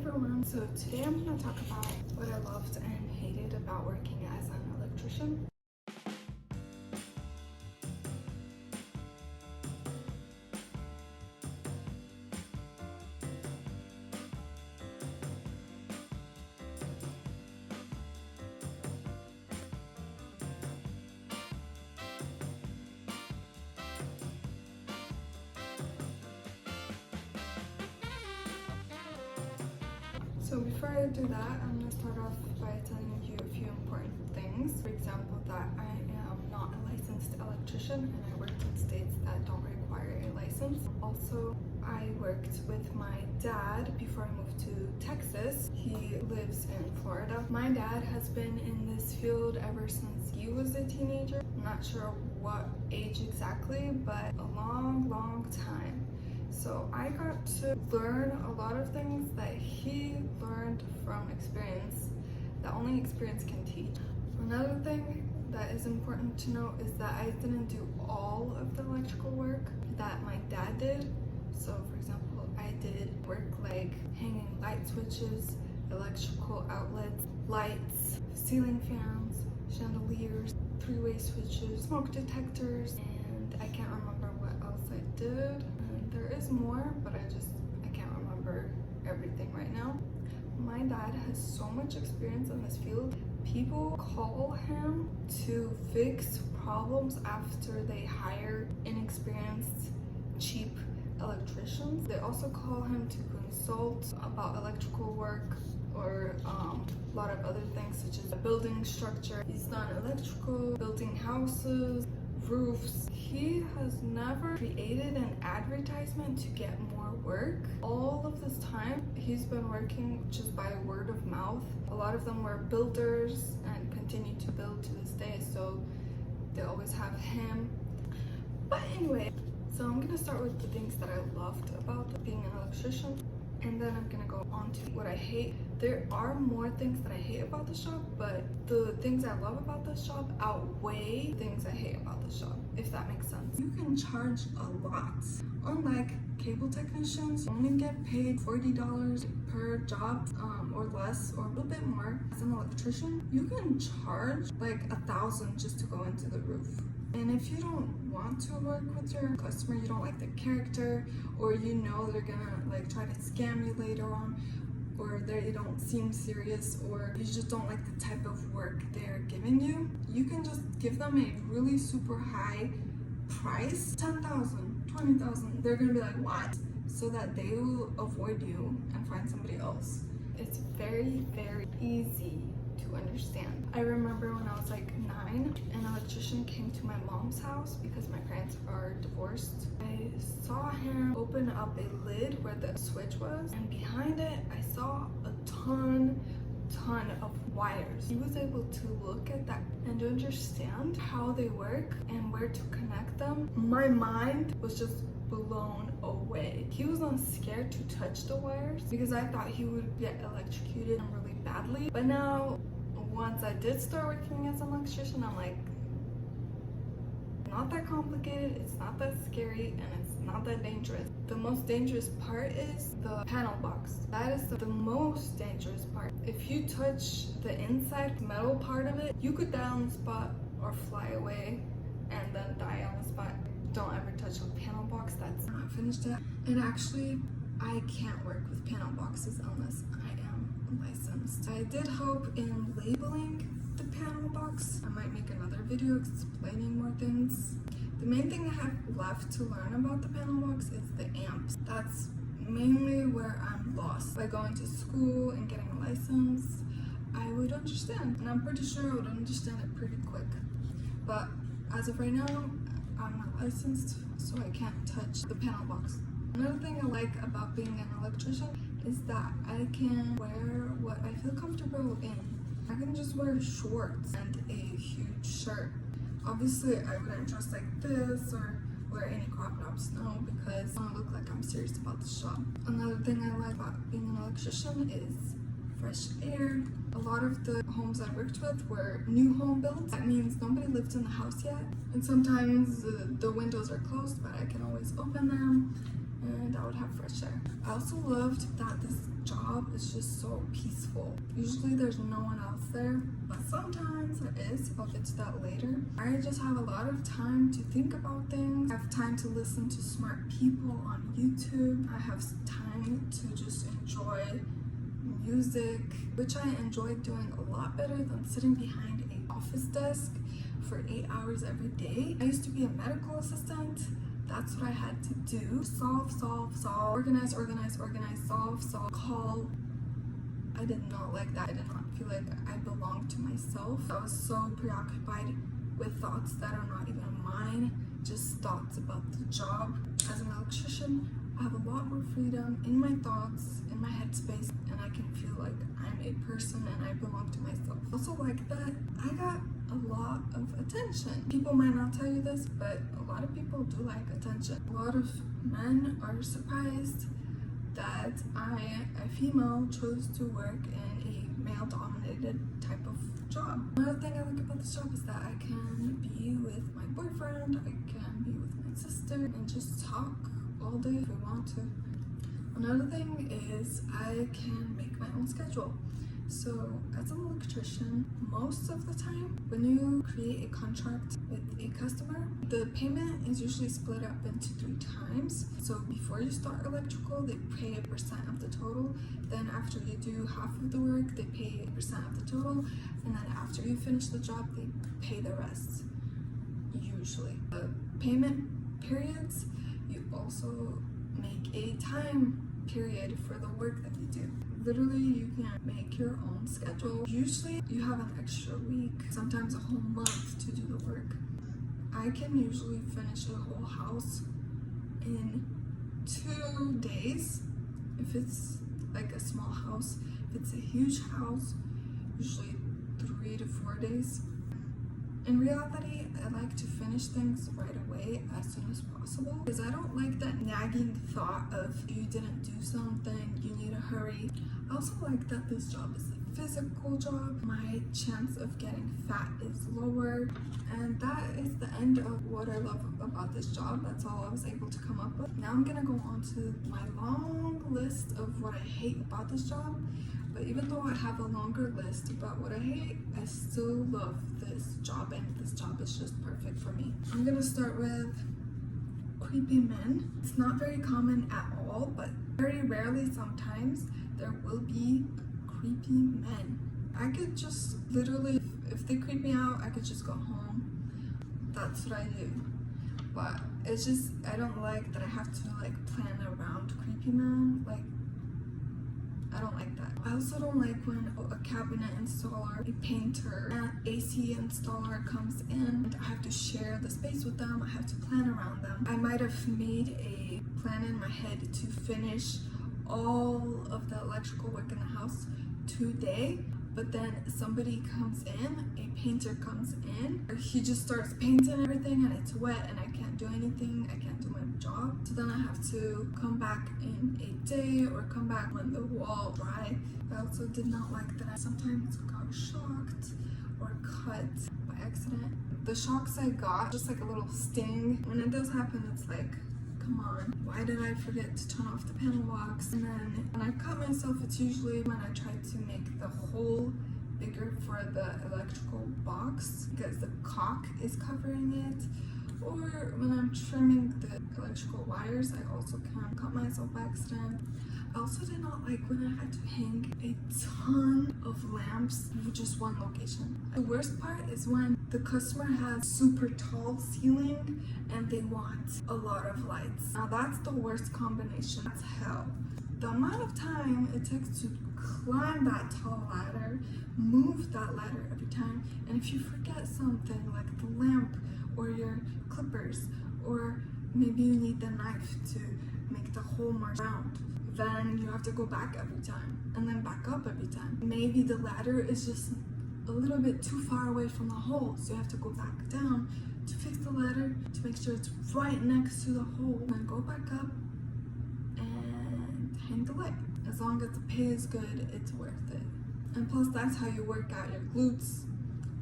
everyone, so today I'm going to talk about what I loved and hated about working as an electrician. So before I do that, I'm going to start off by telling you a few important things. For example, that I am not a licensed electrician and I worked in states that don't require a license. Also, I worked with my dad before I moved to Texas. He lives in Florida. My dad has been in this field ever since he was a teenager. I'm not sure what age exactly, but a long time. So I got to learn a lot of things that he learned from experience that only experience can teach. Another thing that is important to note is that I didn't do all of the electrical work that my dad did. So for example, I did work like hanging light switches, electrical outlets, lights, ceiling fans, chandeliers, three-way switches, smoke detectors, and I can't remember what else I did. There is more, but I can't remember everything right now. My dad has so much experience in this field. People call him to fix problems after they hire inexperienced, cheap electricians. They also call him to consult about electrical work or a lot of other things such as a building structure. He's done electrical, building houses, roofs. He has never created an advertisement to get more work. All of this time, he's been working just by word of mouth. A lot of them were builders and continue to build to this day, so they always have him. But anyway, so I'm gonna start with the things that I loved about being an electrician, and then I'm gonna go on to what I hate. There are more things that I hate about the shop, but the things I love about this job outweigh things I hate about the shop, if that makes sense. You can charge a lot. Unlike cable technicians, you only get paid $40 per job or less, or a little bit more. As an electrician, you can charge like $1,000 just to go into the roof. And if you don't want to work with your customer, you don't like their character, or you know they're gonna like try to scam you later on, or they don't seem serious, or you just don't like the type of work they're giving you, you can just give them a really super high price, $10,000, $20,000. They're gonna be like, what? So that they will avoid you and find somebody else. It's very easy to understand. I remember when I was like 9, an electrician came to my mom's house because my parents are divorced. I saw him open up a lid where the switch was, and behind it I saw a ton of wires. He was able to look at that and understand how they work and where to connect them. My mind was just blown away. He was not scared to touch the wires because I thought he would get electrocuted really badly. But now, once I did start working as an electrician, I'm like, not that complicated, it's not that scary, and it's not that dangerous. The most dangerous part is the panel box. That is the most dangerous part. If you touch the inside metal part of it, you could die on the spot or fly away and then die on the spot. Don't ever touch a panel box. That's not finished yet. And actually, I can't work with panel boxes unless I am licensed. I did hope in labeling the panel box. I might make another video explaining more things. The main thing I have left to learn about the panel box is the amps. That's mainly where I'm lost. By going to school and getting a license, I would understand, and I'm pretty sure I would understand it pretty quick. But as of right now, I'm not licensed, so I can't touch the panel box. Another thing I like about being an electrician is that I can wear what I feel comfortable in. I can just wear shorts and a huge shirt. Obviously, I wouldn't dress like this or wear any crop tops, no, because I want to look like I'm serious about the shop. Another thing I like about being an electrician is fresh air. A lot of the homes I worked with were new home builds. That means nobody lived in the house yet. And sometimes the windows are closed, but I can always open them and I would have fresh air. I also loved that this job is just so peaceful. Usually there's no one else there, but sometimes there is. I'll get to that later. I just have a lot of time to think about things. I have time to listen to smart people on YouTube. I have time to just enjoy music, which I enjoy doing a lot better than sitting behind an office desk for 8 hours every day. I used to be a medical assistant. That's what I had to do. Solve, organize, solve, call. I did not like that. I did not feel like I belonged to myself. I was so preoccupied with thoughts that are not even mine, just thoughts about the job. As an electrician, I have a lot more freedom in my thoughts, in my headspace, and I can feel like I'm a person and I belong to myself. Also like that, I got a lot of attention. People might not tell you this, but a lot of people do like attention. A lot of men are surprised that I, a female, chose to work in a male-dominated type of job. Another thing I like about this job is that I can be with my boyfriend, I can be with my sister, and just talk all day if we want to. Another thing is I can make my own schedule. So as an electrician, most of the time when you create a contract with a customer, the payment is usually split up into 3 times. So before you start electrical, they pay 1% of the total. Then after you do half of the work, they pay 1% of the total. And then after you finish the job, they pay the rest, usually. The payment periods, you also make a time period for the work that you do. Literally, you can make your own schedule. Usually, you have an extra week, sometimes a whole month to do the work. I can usually finish a whole house in 2 days. If it's like a small house, if it's a huge house, usually 3 to 4 days. In reality, I like to finish things right away as soon as possible because I don't like that nagging thought of you didn't do something, you need to hurry. I also like that this job is a physical job. My chance of getting fat is lower, and that is the end of what I love about this job. That's all I was able to come up with. Now I'm gonna go on to my long list of what I hate about this job. But even though I have a longer list about what I hate, I still love this job, and this job is just perfect for me. I'm gonna start with creepy men. It's not very common at all, but very rarely sometimes there will be creepy men. I could just literally, if they creep me out, I could just go home. That's what I do. But it's just, I don't like that I have to like plan around creepy men. Like, I don't like that. I also don't like when a cabinet installer, a painter, an AC installer comes in and I have to share the space with them. I have to plan around them. I might have made a plan in my head to finish all of the electrical work in the house today, but then somebody comes in, a painter comes in, or he just starts painting everything and it's wet and I can't do anything, I can't do my job. So then I have to come back in a day or come back when the wall dry. I also did not like that I sometimes got shocked or cut by accident. The shocks I got, just like a little sting. When it does happen, it's like, come on, why did I forget to turn off the panel box? And then when I cut myself, it's usually when I try to make the hole bigger for the electrical box because the caulk is covering it, or when I'm trimming the electrical wires, I also can cut myself by accident. I also did not like when I had to hang a ton of lamps in just one location. The worst part is when the customer has super tall ceiling and they want a lot of lights. Now that's the worst combination. That's hell. The amount of time it takes to climb that tall ladder, move that ladder every time, and if you forget something like the lamp or your clippers, or maybe you need the knife to make the hole more round, then you have to go back every time and then back up every time. Maybe the ladder is just a little bit too far away from the hole, so you have to go back down to fix the ladder to make sure it's right next to the hole, then go back up and hang the light. As long as the pay is good, it's worth it. And plus, that's how you work out your glutes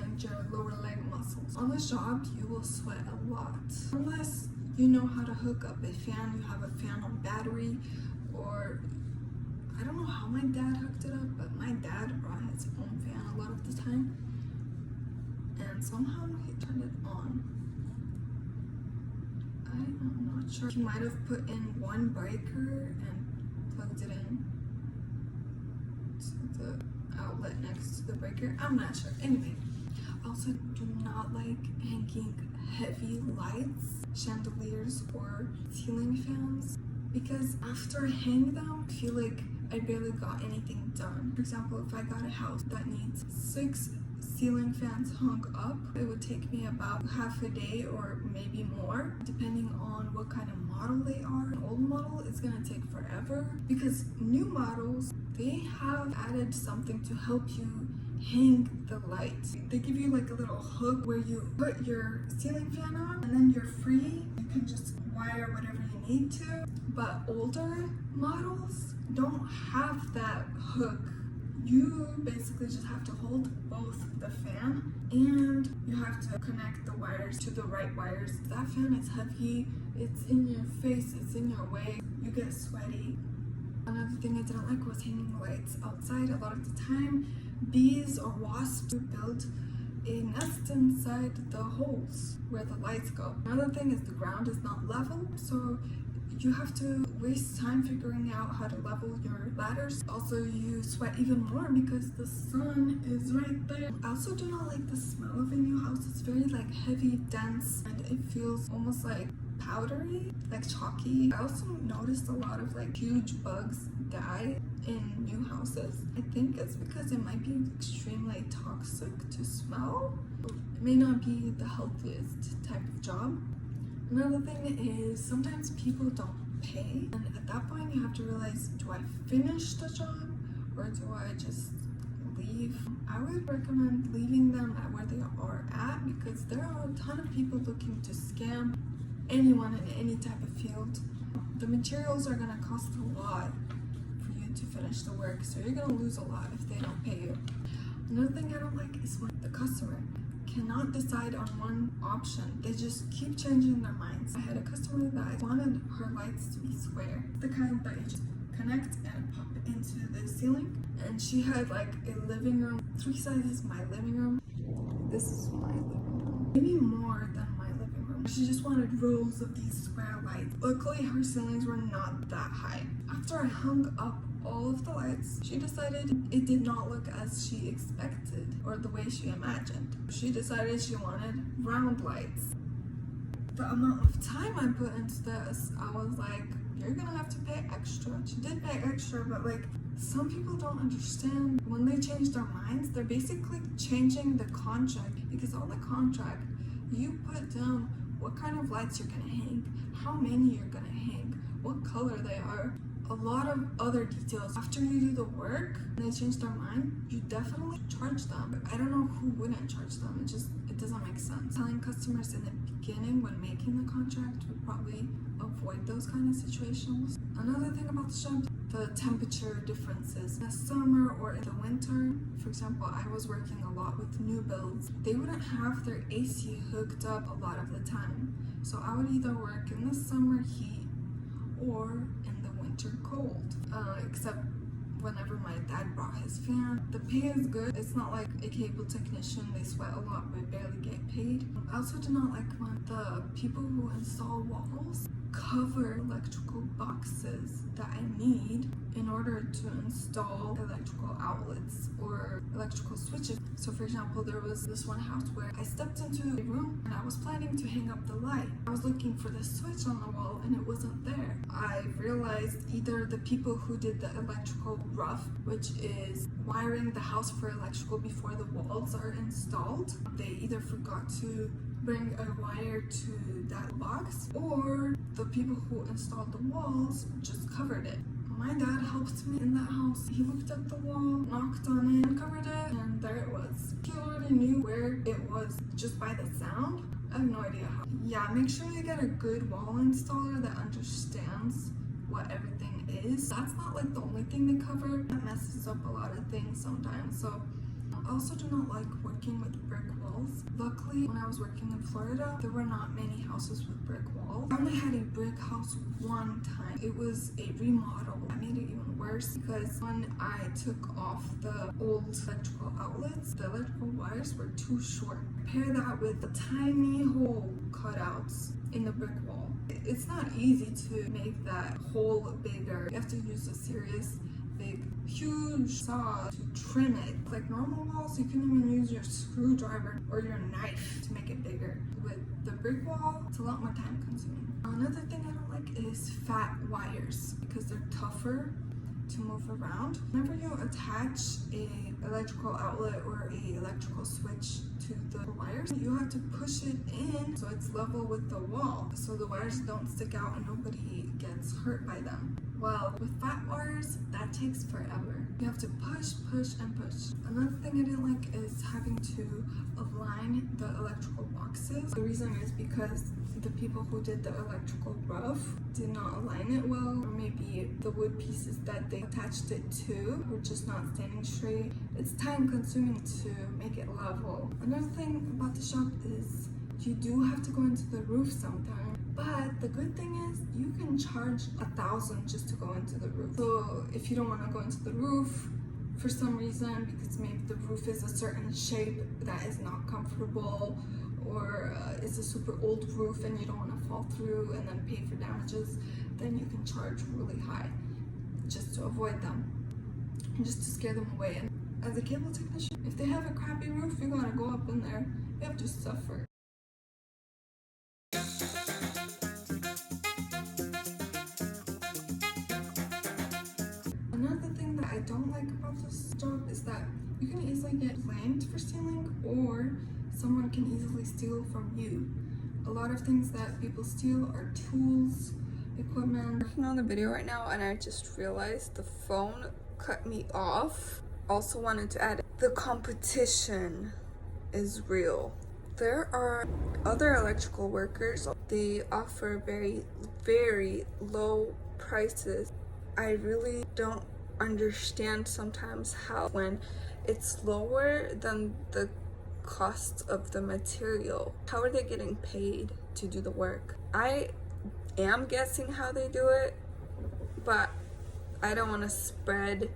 and your lower leg muscles. On this job, you will sweat a lot. Unless you know how to hook up a fan, you have a fan on battery, or I don't know how my dad hooked it up, but my dad brought his own fan a lot of the time, and somehow he turned it on. I'm not sure. He might have put in one breaker and plugged it in to the outlet next to the breaker. I'm not sure. Anyway, I also do not like hanging heavy lights, chandeliers, or ceiling fans, because after I hang them, I feel like I barely got anything done. For example, if I got a house that needs 6 ceiling fans hung up, it would take me about half a day or maybe more, depending on what kind of model they are. An old model is gonna take forever, because new models, they have added something to help you hang the lights. They give you like a little hook where you put your ceiling fan on and then you're free. You can just wire whatever you need to. But older models don't have that hook. You basically just have to hold both the fan and you have to connect the wires to the right wires. That fan is heavy, it's in your face, it's in your way, you get sweaty. Another thing I didn't like was hanging lights outside. A lot of the time, bees or wasps build a nest inside the holes where the lights go. Another thing is the ground is not level, so you have to waste time figuring out how to level your ladders. Also, you sweat even more because the sun is right there. I also do not like the smell of a new house. It's very like heavy, dense, and it feels almost like powdery, like chalky. I also noticed a lot of like huge bugs die in new houses. I think it's because it might be extremely toxic to smell. It may not be the healthiest type of job. Another thing is sometimes people don't pay, and at that point you have to realize, do I finish the job or do I just leave? I would recommend leaving them at where they are at, because there are a ton of people looking to scam anyone in any type of field. The materials are gonna cost a lot for you to finish the work, so you're gonna lose a lot if they don't pay you. Another thing I don't like is when the customer cannot decide on one option. They just keep changing their minds. I had a customer that wanted her lights to be square, the kind that you just connect and pop it into the ceiling. And she had like a living room, 3 sizes my living room. This is my living room, maybe more than my living room. She just wanted rows of these square lights. Luckily, her ceilings were not that high. After I hung up all of the lights, she decided it did not look as she expected or the way she imagined. She decided she wanted round lights. The amount of time I put into this, I was like, you're gonna have to pay extra. She did pay extra, but like, some people don't understand when they change their minds, they're basically changing the contract, because on the contract, you put down what kind of lights you're gonna hang, how many you're gonna hang, what color they are, a lot of other details. After you do the work and they change their mind, you definitely charge them. I don't know who wouldn't charge them. It doesn't make sense. Telling customers in the beginning when making the contract would probably avoid those kind of situations. Another thing about the shop, the temperature differences. In the summer or in the winter, for example, I was working a lot with new builds. They wouldn't have their AC hooked up a lot of the time. So I would either work in the summer heat or in the winter cold, except whenever my dad brought his fan. The pay is good. It's not like a cable technician, they sweat a lot but barely get paid. I also do not like when the people who install walls cover electrical boxes that I need in order to install electrical outlets or electrical switches. So for example, there was this one house where I stepped into a room and I was planning to hang up the light. I was looking for the switch on the wall and it wasn't there. I realized either the people who did the electrical rough, which is wiring the house for electrical before the walls are installed, they either forgot to bring a wire to that box, or the people who installed the walls just covered it. My dad helped me in that house. He looked at the wall, knocked on it, uncovered it, and there it was. He already knew where it was just by the sound. I have no idea how. Yeah, make sure you get a good wall installer that understands what everything is. That's not like the only thing they cover. That messes up a lot of things sometimes. So I also do not like working with brick walls. Luckily, when I was working in Florida, there were not many houses with brick walls. I only had a brick house one time. It was a remodel. That made it even worse because when I took off the old electrical outlets, the electrical wires were too short. Pair that with the tiny hole cutouts in the brick wall. It's not easy to make that hole bigger. You have to use a serious big huge saw to trim it. Like normal walls, you can even use your screwdriver or your knife to make it bigger. With the brick wall, it's a lot more time consuming. Another thing I don't like is fat wires because they're tougher to move around. Whenever you attach a electrical outlet or a electrical switch to the wires, you have to push it in so it's level with the wall so the wires don't stick out and nobody gets hurt by them. Well, with fat wires, that takes forever. You have to push, push, and push. Another thing I didn't like is having to align the electrical boxes. The reason is because the people who did the electrical rough did not align it well, or maybe the wood pieces that they attached it to were just not standing straight. It's time consuming to make it level. Another thing about the shop is you do have to go into the roof sometimes. But the good thing is you can charge $1,000 just to go into the roof. So if you don't want to go into the roof for some reason, because maybe the roof is a certain shape that is not comfortable, or it's a super old roof and you don't want to fall through and then pay for damages, then you can charge really high just to avoid them and just to scare them away. And as a cable technician, if they have a crappy roof, you gotta go up in there. You have to suffer. Another thing that I don't like about this job is that you can easily get blamed for stealing, or someone can easily steal from you. A lot of things that people steal are tools, equipment. I'm working on the video right now and I just realized the phone cut me off. Also wanted to add, the competition is real. There are other electrical workers. They offer very, very low prices. I really don't understand sometimes how when it's lower than the cost of the material, how are they getting paid to do the work? I am guessing how they do it, but I don't want to spread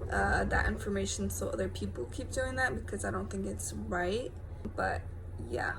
that information so other people keep doing that because I don't think it's right. But yeah.